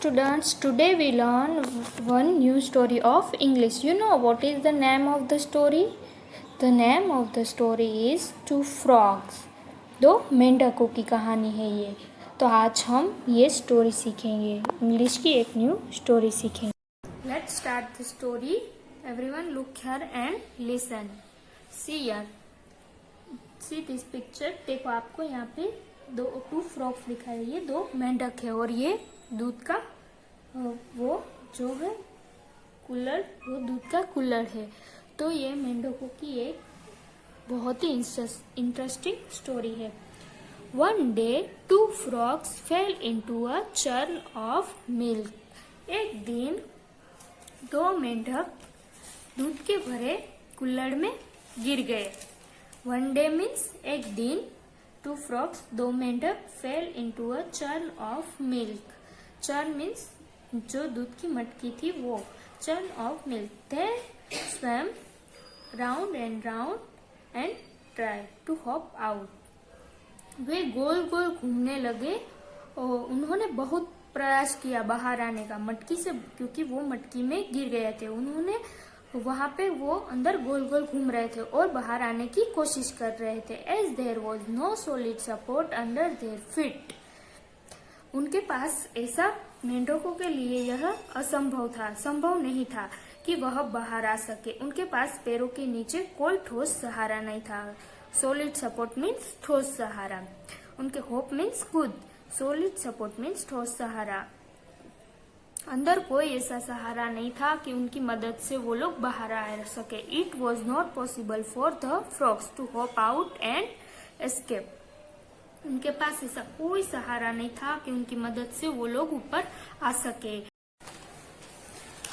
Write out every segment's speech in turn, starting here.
Students, today we learn one new story of English. You know what is the name of the story? The name of the story is Two Frogs. दो मेंढकों की कहानी है ये. तो आज हम ये स्टोरी सीखेंगे. इंग्लिश की एक न्यू स्टोरी सीखेंगे. Let's start the story. Everyone look here and listen. See here. See this picture. देखो आपको यहाँ पे टू फ्रॉग्स दिखाई है. ये दो मेंढक है और ये दूध का वो जो है कूलर, वो दूध का कूलर है. तो ये मेंढकों की एक बहुत ही इंटरेस्टिंग स्टोरी है. One day two frogs fell into a churn of milk. एक दिन दो मेंढक दूध के भरे कुल्हड़ में गिर गए. वन डे मीन्स एक दिन. टू फ्रॉग्स दो मेंढक fell into a churn of milk. Churn means जो दूध की मटकी थी वो. Churn of milk. They swam round and try to hop out. वे गोल गोल घूमने लगे और उन्होंने बहुत प्रयास किया बाहर आने का मटकी से, क्योंकि वो मटकी में गिर गए थे. उन्होंने वहां पे वो अंदर गोल गोल घूम रहे थे और बाहर आने की कोशिश कर रहे थे. As there was no solid support under their feet. उनके पास ऐसा मेंढकों के लिए यह असंभव था, संभव नहीं था कि वह बाहर आ सके. उनके पास पैरों के नीचे कोई ठोस सहारा नहीं था. सॉलिड सपोर्ट मीन्स ठोस सहारा. उनके होप मीन्स खुद. सॉलिड सपोर्ट मीन्स ठोस सहारा. अंदर कोई ऐसा सहारा नहीं था कि उनकी मदद से वो लोग बाहर आ सके. It was not possible for the frogs to hop out and escape. उनके पास ऐसा कोई सहारा नहीं था कि उनकी मदद से वो लोग ऊपर आ सके.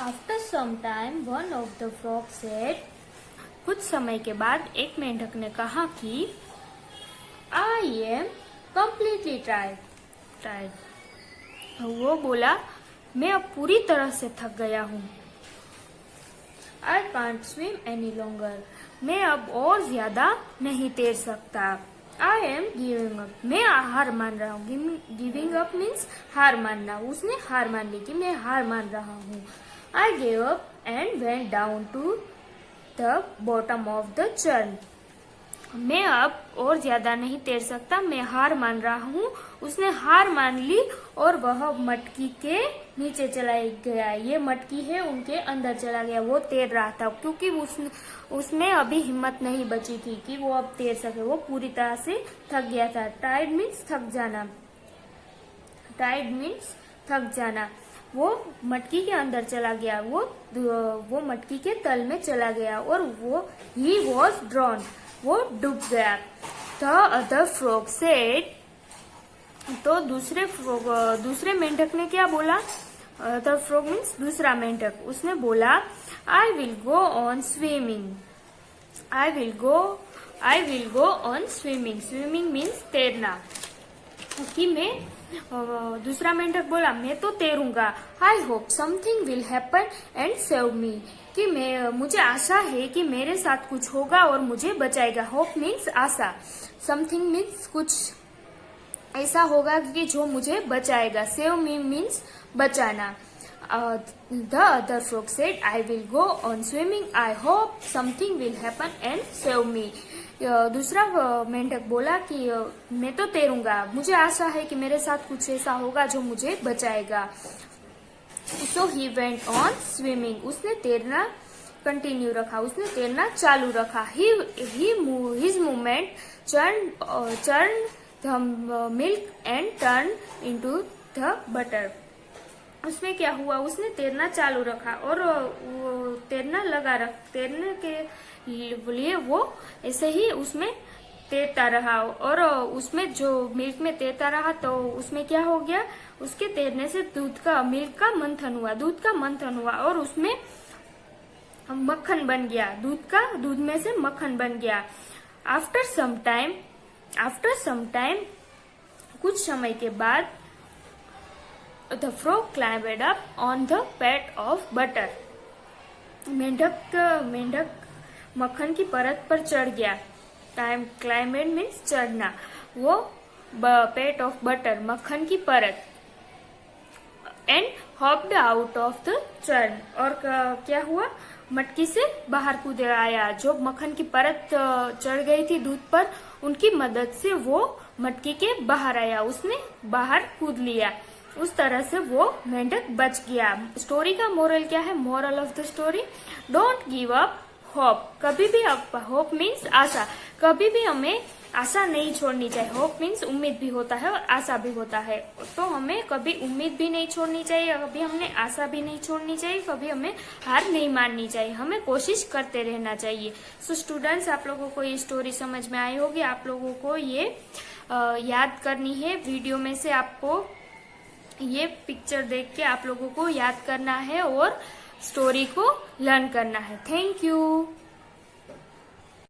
After some time one of the frog said. कुछ समय के बाद एक मेंढक ने कहा कि आई एम कम्प्लीटली टायर्ड. वो बोला, मैं अब पूरी तरह से थक गया हूँ. I can't swim any longer. मैं अब और ज्यादा नहीं तैर सकता. I am giving up. मैं हार मान रहा हूँ. गिविंग अप मीन्स हार मानना. उसने हार मान ली कि मैं हार मान रहा हूँ. I gave up and went down to the bottom of the churn. मैं अब और ज्यादा नहीं तैर सकता. मैं हार मान रहा हूँ. उसने हार मान ली और वह मटकी के नीचे चला गया. ये मटकी है उनके अंदर चला गया. वो तैर रहा था क्योंकि उसमें अभी हिम्मत नहीं बची थी कि वो अब तैर सके. वो पूरी तरह से थक गया था. टायर्ड मीन्स थक जाना. टायर्ड मीन्स थक जाना. वो मटकी के अंदर चला गया. वो मटकी के तल में चला गया और वो ही वॉज ड्रॉन. वो डूब गया. The other frog said. तो दूसरे मेंढक ने क्या बोला? द फ्रॉग मीन्स दूसरा मेंढक. उसने बोला, I will go on swimming. I will go on swimming. Swimming means तैरना. कि मैं दूसरा मेंढक बोला, मैं तो तैरूंगा. I hope something will happen and save me. कि मुझे आशा है कि मेरे साथ कुछ होगा और मुझे बचाएगा. होप मीन्स आशा. समथिंग मीन्स कुछ ऐसा होगा कि जो मुझे बचाएगा. सेव मी मीन्स बचाना. The other frog said, I will go on swimming. I hope something will happen and save मी. दूसरा मेंढक बोला कि मैं तो तैरूंगा. मुझे आशा है कि मेरे साथ कुछ ऐसा होगा जो मुझे बचाएगा. सो ही वेंट ऑन स्विमिंग. उसने तैरना कंटिन्यू रखा. उसने तैरना चालू रखा. His movement churn the milk and turn into the butter. उसमें क्या हुआ? उसने तैरना चालू रखा और तैरने के लिए वो ऐसे ही उसमें तैरता रहा और उसमें जो मिल्क में तैरता रहा. तो उसमें क्या हो गया? उसके तैरने से मिल्क का मंथन हुआ. दूध का मंथन हुआ और उसमें मक्खन बन गया. दूध में से मक्खन बन गया. आफ्टर सम टाइम कुछ समय के बाद the frog climbed up on the PAT of butter. मेंढक मक्खन की परत पर चढ़ गया. क्लाइम्ड मीन्स चढ़ना. वो पैट ऑफ बटर मक्खन की परत. And hopped out of the churn. और क्या हुआ, मटकी से बाहर कूद आया। जो मक्खन की परत चढ़ गई थी दूध पर, उनकी मदद से वो मटकी के बाहर आया, उसने बाहर कूद लिया। उस तरह से वो मेंढक बच गया। स्टोरी का मोरल क्या है? Moral of the story, don't give up hope. कभी भी होप मीन्स आशा, कभी भी हमें आशा नहीं छोड़नी चाहिए। होप मीन्स उम्मीद भी होता है और आशा भी होता है, तो हमें कभी उम्मीद भी नहीं छोड़नी चाहिए, कभी हमने आशा भी नहीं छोड़नी चाहिए, कभी हमें हार नहीं माननी चाहिए, हमें कोशिश करते रहना चाहिए। सो स्टूडेंट्स, आप लोगों को ये स्टोरी समझ में आई होगी। आप लोगों को ये याद करनी है। वीडियो में से आपको ये पिक्चर देख के आप लोगों को याद करना है और स्टोरी को लर्न करना है। Thank you.